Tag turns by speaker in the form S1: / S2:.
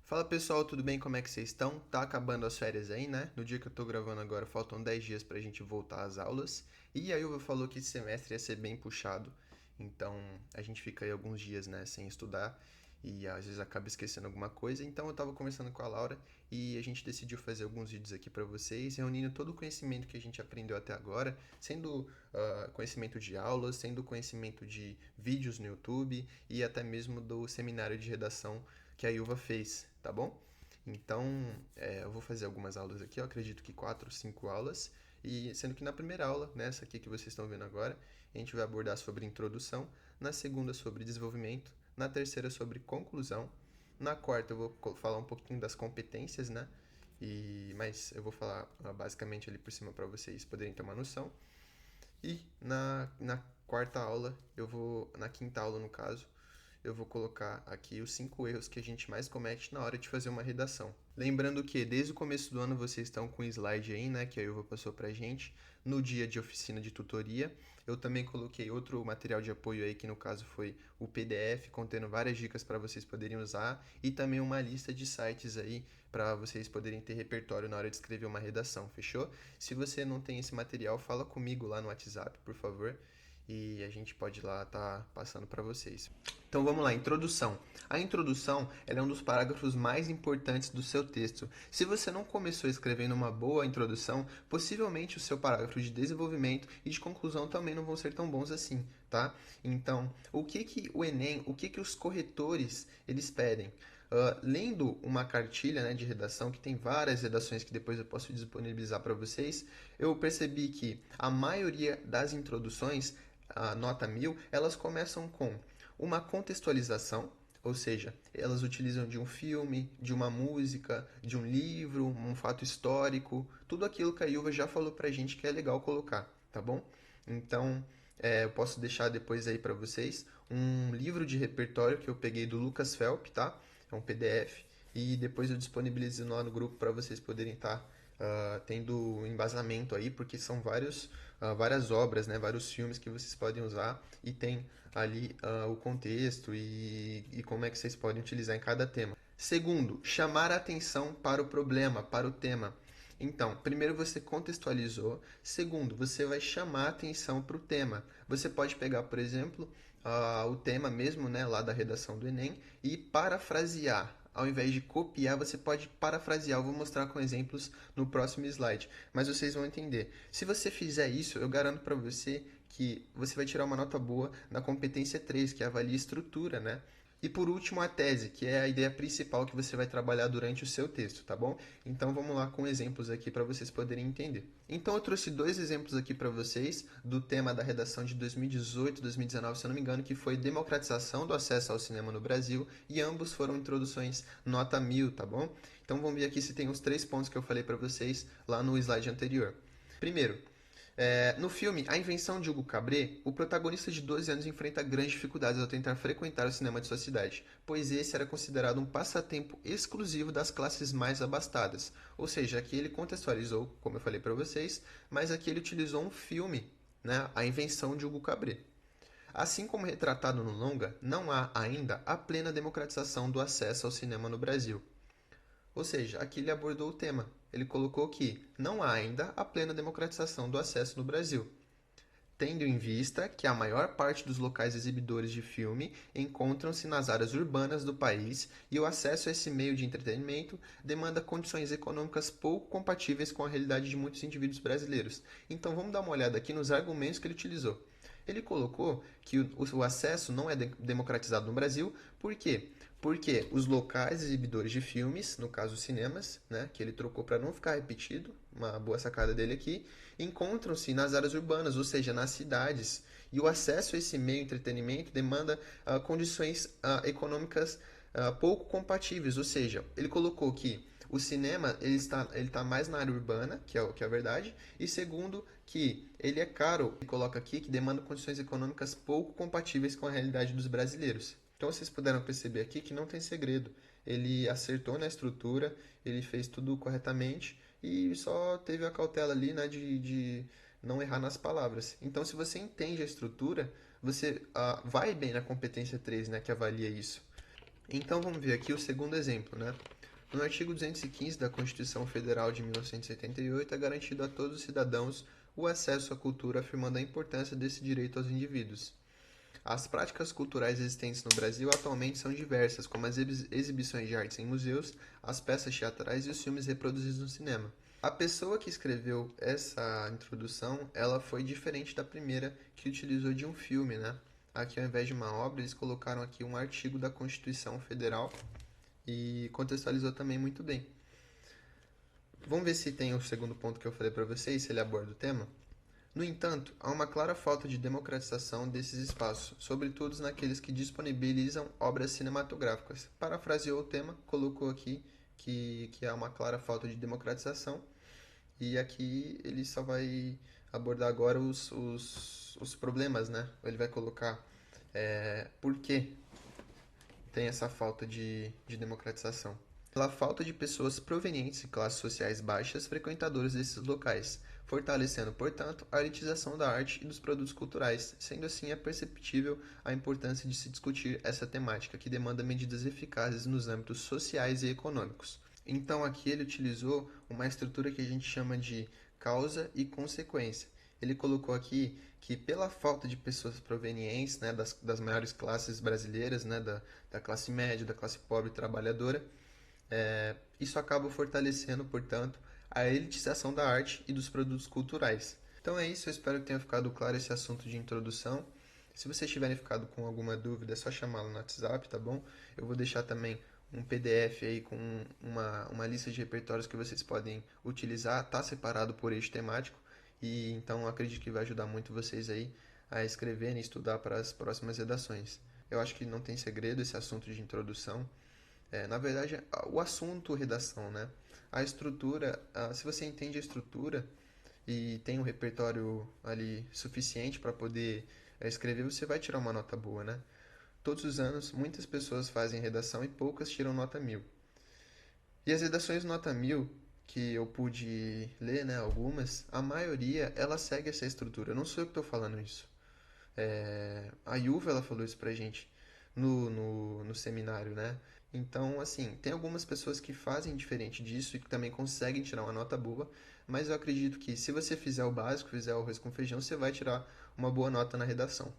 S1: Fala pessoal, tudo bem? Como é que vocês estão? Tá acabando as férias aí, né? No dia que eu tô gravando agora, faltam 10 dias pra gente voltar às aulas. E a Ilva falou que esse semestre ia ser bem puxado. Então a gente fica aí alguns dias, né, sem estudar. E às vezes acaba esquecendo alguma coisa. Então eu tava conversando com a Laura e a gente decidiu fazer alguns vídeos aqui pra vocês, reunindo todo o conhecimento que a gente aprendeu até agora, sendo conhecimento de aulas, sendo conhecimento de vídeos no YouTube e até mesmo do seminário de redação que a Ilva fez, tá bom? Então, eu vou fazer algumas aulas aqui, eu acredito que 4, 5 aulas, e sendo que na primeira aula, nessa aqui que vocês estão vendo agora, a gente vai abordar sobre introdução, na segunda sobre desenvolvimento, na terceira sobre conclusão, na quarta eu vou falar um pouquinho das competências, né? Mas eu vou falar basicamente ali por cima para vocês poderem ter uma noção. E na quarta aula, na quinta aula no caso, eu vou colocar aqui os 5 erros que a gente mais comete na hora de fazer uma redação. Lembrando que desde o começo do ano vocês estão com o slide aí, né, que a Ilva passou pra gente, no dia de oficina de tutoria. Eu também coloquei outro material de apoio aí, que no caso foi o PDF, contendo várias dicas para vocês poderem usar e também uma lista de sites aí para vocês poderem ter repertório na hora de escrever uma redação, fechou? Se você não tem esse material, fala comigo lá no WhatsApp, por favor, e a gente pode lá estar passando para vocês. Então vamos lá, introdução. A introdução ela é um dos parágrafos mais importantes do seu texto. Se você não começou escrevendo uma boa introdução, possivelmente o seu parágrafo de desenvolvimento e de conclusão também não vão ser tão bons assim, tá? Então, o que que o Enem, o que que os corretores eles pedem? Lendo uma cartilha, né, de redação, que tem várias redações que depois eu posso disponibilizar para vocês, eu percebi que a maioria das introduções, a nota 1000, elas começam com uma contextualização, ou seja, elas utilizam de um filme, de uma música, de um livro, um fato histórico, tudo aquilo que a Ilva já falou pra gente que é legal colocar, tá bom? Então, eu posso deixar depois aí para vocês um livro de repertório que eu peguei do Lucas Felp, tá? É um PDF e depois eu disponibilizo lá no grupo para vocês poderem estar tendo embasamento aí, porque são várias obras, né, vários filmes que vocês podem usar e tem ali o contexto e como é que vocês podem utilizar em cada tema. Segundo, chamar a atenção para o problema, para o tema. Então, primeiro você contextualizou, segundo, você vai chamar a atenção para o tema. Você pode pegar, por exemplo, o tema mesmo, né, lá da redação do Enem e parafrasear. Ao invés de copiar, você pode parafrasear. Eu vou mostrar com exemplos no próximo slide, mas vocês vão entender. Se você fizer isso, eu garanto para você que você vai tirar uma nota boa na competência 3, que avalia estrutura, né? E por último, a tese, que é a ideia principal que você vai trabalhar durante o seu texto, tá bom? Então vamos lá com exemplos aqui para vocês poderem entender. Então eu trouxe 2 exemplos aqui para vocês do tema da redação de 2018, 2019, se eu não me engano, que foi democratização do acesso ao cinema no Brasil, e ambos foram introduções nota 1000, tá bom? Então vamos ver aqui se tem os 3 pontos que eu falei para vocês lá no slide anterior. Primeiro, no filme A Invenção de Hugo Cabret, o protagonista de 12 anos enfrenta grandes dificuldades ao tentar frequentar o cinema de sua cidade, pois esse era considerado um passatempo exclusivo das classes mais abastadas. Ou seja, aqui ele contextualizou, como eu falei para vocês, mas aqui ele utilizou um filme, né, A Invenção de Hugo Cabret. Assim como retratado no longa, não há ainda a plena democratização do acesso ao cinema no Brasil. Ou seja, aqui ele abordou o tema. Ele colocou que não há ainda a plena democratização do acesso no Brasil, tendo em vista que a maior parte dos locais exibidores de filme encontram-se nas áreas urbanas do país e o acesso a esse meio de entretenimento demanda condições econômicas pouco compatíveis com a realidade de muitos indivíduos brasileiros. Então vamos dar uma olhada aqui nos argumentos que ele utilizou. Ele colocou que o acesso não é democratizado no Brasil, por quê? Porque os locais exibidores de filmes, no caso os cinemas, né, que ele trocou para não ficar repetido, uma boa sacada dele aqui, encontram-se nas áreas urbanas, ou seja, nas cidades. E o acesso a esse meio de entretenimento demanda condições econômicas pouco compatíveis, ou seja, ele colocou que o cinema ele está mais na área urbana, que é a verdade, e segundo, que ele é caro, ele coloca aqui que demanda condições econômicas pouco compatíveis com a realidade dos brasileiros. Então vocês puderam perceber aqui que não tem segredo. Ele acertou na estrutura, ele fez tudo corretamente e só teve a cautela ali, né, de não errar nas palavras. Então, se você entende a estrutura, você vai bem na competência 3, né, que avalia isso. Então, vamos ver aqui o segundo exemplo, né? No artigo 215 da Constituição Federal de 1988 é garantido a todos os cidadãos o acesso à cultura, afirmando a importância desse direito aos indivíduos. As práticas culturais existentes no Brasil atualmente são diversas, como as exibições de artes em museus, as peças teatrais e os filmes reproduzidos no cinema. A pessoa que escreveu essa introdução, ela foi diferente da primeira que utilizou de um filme, né? Aqui, ao invés de uma obra, eles colocaram aqui um artigo da Constituição Federal e contextualizou também muito bem. Vamos ver se tem o segundo ponto que eu falei para vocês, se ele aborda o tema. No entanto, há uma clara falta de democratização desses espaços, sobretudo naqueles que disponibilizam obras cinematográficas. Parafraseou o tema, colocou aqui que há uma clara falta de democratização, e aqui ele só vai abordar agora os problemas, né? Ele vai colocar por que tem essa falta de democratização. Pela falta de pessoas provenientes de classes sociais baixas frequentadoras desses locais, fortalecendo, portanto, a elitização da arte e dos produtos culturais. Sendo assim, é perceptível a importância de se discutir essa temática, que demanda medidas eficazes nos âmbitos sociais e econômicos. Então, aqui ele utilizou uma estrutura que a gente chama de causa e consequência. Ele colocou aqui que, pela falta de pessoas provenientes, né, das maiores classes brasileiras, né, da classe média, da classe pobre trabalhadora, isso acaba fortalecendo, portanto, a elitização da arte e dos produtos culturais. Então é isso, eu espero que tenha ficado claro esse assunto de introdução. Se vocês tiverem ficado com alguma dúvida, é só chamá-lo no WhatsApp, tá bom? Eu vou deixar também um PDF aí com uma lista de repertórios que vocês podem utilizar, tá separado por eixo temático, e então acredito que vai ajudar muito vocês aí a escreverem e estudar para as próximas redações. Eu acho que não tem segredo esse assunto de introdução. Na verdade, o assunto redação, né? A estrutura, se você entende a estrutura e tem um repertório ali suficiente para poder escrever, você vai tirar uma nota boa, né? Todos os anos, muitas pessoas fazem redação e poucas tiram nota 1000. E as redações nota 1000, que eu pude ler, né, algumas, a maioria, ela segue essa estrutura. Eu não sou eu que estou falando isso. A Yuva, ela falou isso pra gente no seminário, né? Então, assim, tem algumas pessoas que fazem diferente disso e que também conseguem tirar uma nota boa, mas eu acredito que se você fizer o básico, fizer o arroz com feijão, você vai tirar uma boa nota na redação.